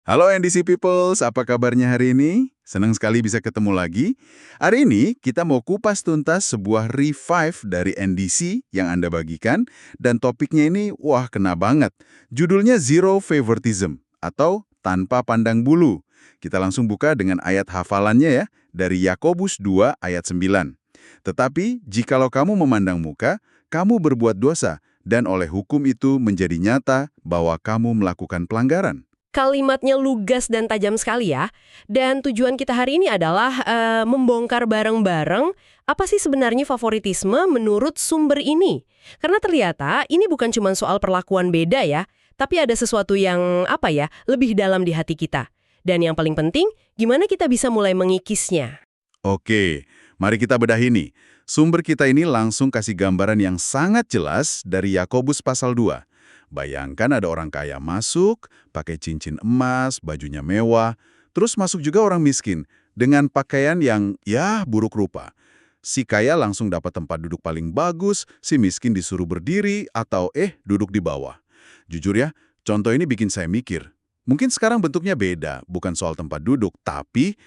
Halo NDC Peoples, apa kabarnya hari ini? Senang sekali bisa ketemu lagi. Hari ini kita mau kupas tuntas sebuah revive dari NDC yang Anda bagikan, dan topiknya ini, wah kena banget. Judulnya Zero Favoritism, atau Tanpa Pandang Bulu. Kita langsung buka dengan ayat hafalannya ya, dari Yakobus 2 ayat 9. Tetapi, jikalau kamu memandang muka, kamu berbuat dosa, dan oleh hukum itu menjadi nyata bahwa kamu melakukan pelanggaran. Kalimatnya lugas dan tajam sekali ya. Dan tujuan kita hari ini adalah membongkar bareng-bareng apa sih sebenarnya favoritisme menurut sumber ini. Karena ternyata ini bukan cuma soal perlakuan beda ya, tapi ada sesuatu yang lebih dalam di hati kita. Dan yang paling penting, gimana kita bisa mulai mengikisnya. Oke, mari kita bedah ini. Sumber kita ini langsung kasih gambaran yang sangat jelas dari Yakobus pasal 2. Bayangkan ada orang kaya masuk, pakai cincin emas, bajunya mewah, terus masuk juga orang miskin dengan pakaian yang buruk rupa. Si kaya langsung dapat tempat duduk paling bagus, si miskin disuruh berdiri atau duduk di bawah. Jujur ya, contoh ini bikin saya mikir. Mungkin sekarang bentuknya beda, bukan soal tempat duduk, tapi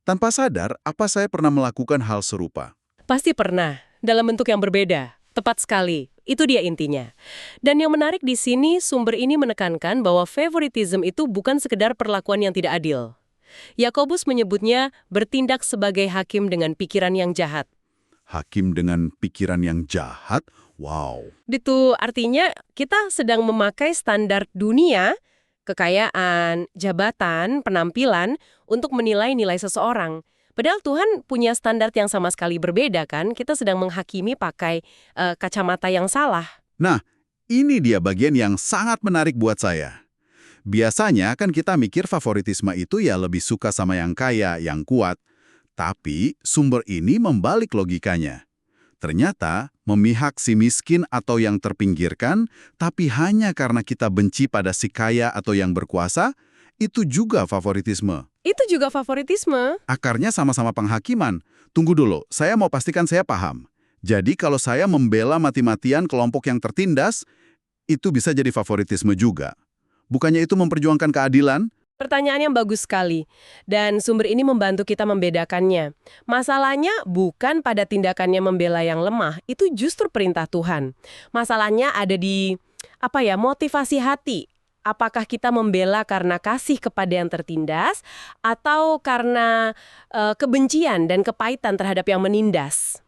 tanpa sadar apa saya pernah melakukan hal serupa. Pasti pernah, dalam bentuk yang berbeda. Tepat sekali, itu dia intinya. Dan yang menarik di sini, sumber ini menekankan bahwa favoritism itu bukan sekedar perlakuan yang tidak adil. Yakobus menyebutnya bertindak sebagai hakim dengan pikiran yang jahat. Hakim dengan pikiran yang jahat? Wow. Itu artinya kita sedang memakai standar dunia, kekayaan, jabatan, penampilan untuk menilai nilai seseorang. Padahal Tuhan punya standar yang sama sekali berbeda kan? Kita sedang menghakimi pakai kacamata yang salah. Nah, ini dia bagian yang sangat menarik buat saya. Biasanya kan kita mikir favoritisme itu ya lebih suka sama yang kaya, yang kuat. Tapi sumber ini membalik logikanya. Ternyata memihak si miskin atau yang terpinggirkan, tapi hanya karena kita benci pada si kaya atau yang berkuasa, itu juga favoritisme. Itu juga favoritisme. Akarnya sama-sama penghakiman. Tunggu dulu, saya mau pastikan saya paham. Jadi kalau saya membela mati-matian kelompok yang tertindas, itu bisa jadi favoritisme juga. Bukannya itu memperjuangkan keadilan? Pertanyaan yang bagus sekali. Dan sumber ini membantu kita membedakannya. Masalahnya bukan pada tindakannya membela yang lemah, itu justru perintah Tuhan. Masalahnya ada di motivasi hati. Apakah kita membela karena kasih kepada yang tertindas atau karena kebencian dan kepahitan terhadap yang menindas?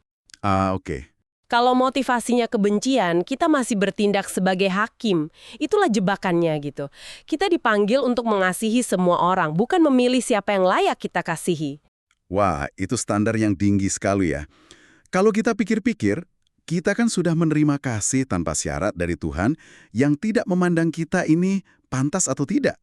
Oke. Kalau motivasinya kebencian, kita masih bertindak sebagai hakim. Itulah jebakannya gitu. Kita dipanggil untuk mengasihi semua orang, bukan memilih siapa yang layak kita kasihi. Wah, itu standar yang tinggi sekali ya. Kalau kita pikir-pikir, kita kan sudah menerima kasih tanpa syarat dari Tuhan yang tidak memandang kita ini pantas atau tidak.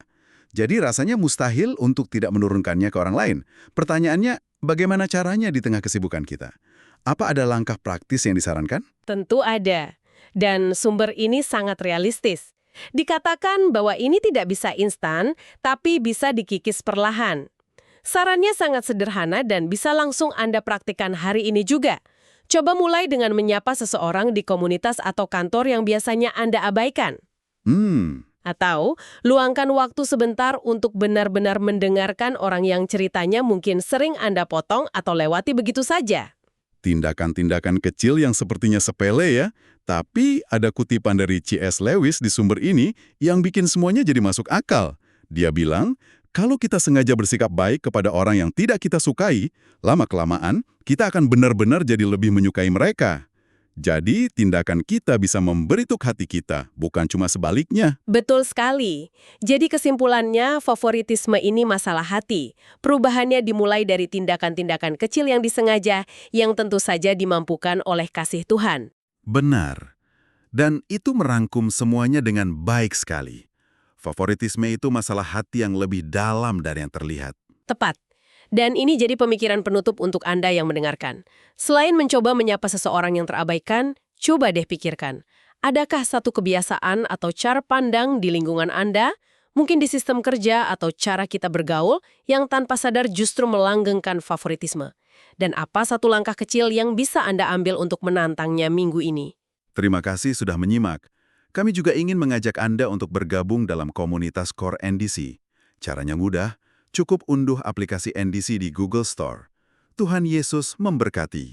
Jadi rasanya mustahil untuk tidak menurunkannya ke orang lain. Pertanyaannya, bagaimana caranya di tengah kesibukan kita? Apa ada langkah praktis yang disarankan? Tentu ada. Dan sumber ini sangat realistis. Dikatakan bahwa ini tidak bisa instan, tapi bisa dikikis perlahan. Sarannya sangat sederhana dan bisa langsung Anda praktikkan hari ini juga. Coba mulai dengan menyapa seseorang di komunitas atau kantor yang biasanya Anda abaikan. Atau, luangkan waktu sebentar untuk benar-benar mendengarkan orang yang ceritanya mungkin sering Anda potong atau lewati begitu saja. Tindakan-tindakan kecil yang sepertinya sepele ya, tapi ada kutipan dari C.S. Lewis di sumber ini yang bikin semuanya jadi masuk akal. Dia bilang, kalau kita sengaja bersikap baik kepada orang yang tidak kita sukai, lama-kelamaan kita akan benar-benar jadi lebih menyukai mereka. Jadi, tindakan kita bisa memberituk hati kita, bukan cuma sebaliknya. Betul sekali. Jadi kesimpulannya, favoritisme ini masalah hati. Perubahannya dimulai dari tindakan-tindakan kecil yang disengaja, yang tentu saja dimampukan oleh kasih Tuhan. Benar. Dan itu merangkum semuanya dengan baik sekali. Favoritisme itu masalah hati yang lebih dalam dari yang terlihat. Tepat. Dan ini jadi pemikiran penutup untuk Anda yang mendengarkan. Selain mencoba menyapa seseorang yang terabaikan, coba deh pikirkan. Adakah satu kebiasaan atau cara pandang di lingkungan Anda, mungkin di sistem kerja atau cara kita bergaul, yang tanpa sadar justru melanggengkan favoritisme? Dan apa satu langkah kecil yang bisa Anda ambil untuk menantangnya minggu ini? Terima kasih sudah menyimak. Kami juga ingin mengajak Anda untuk bergabung dalam komunitas Core NDC. Caranya mudah, cukup unduh aplikasi NDC di Google Store. Tuhan Yesus memberkati.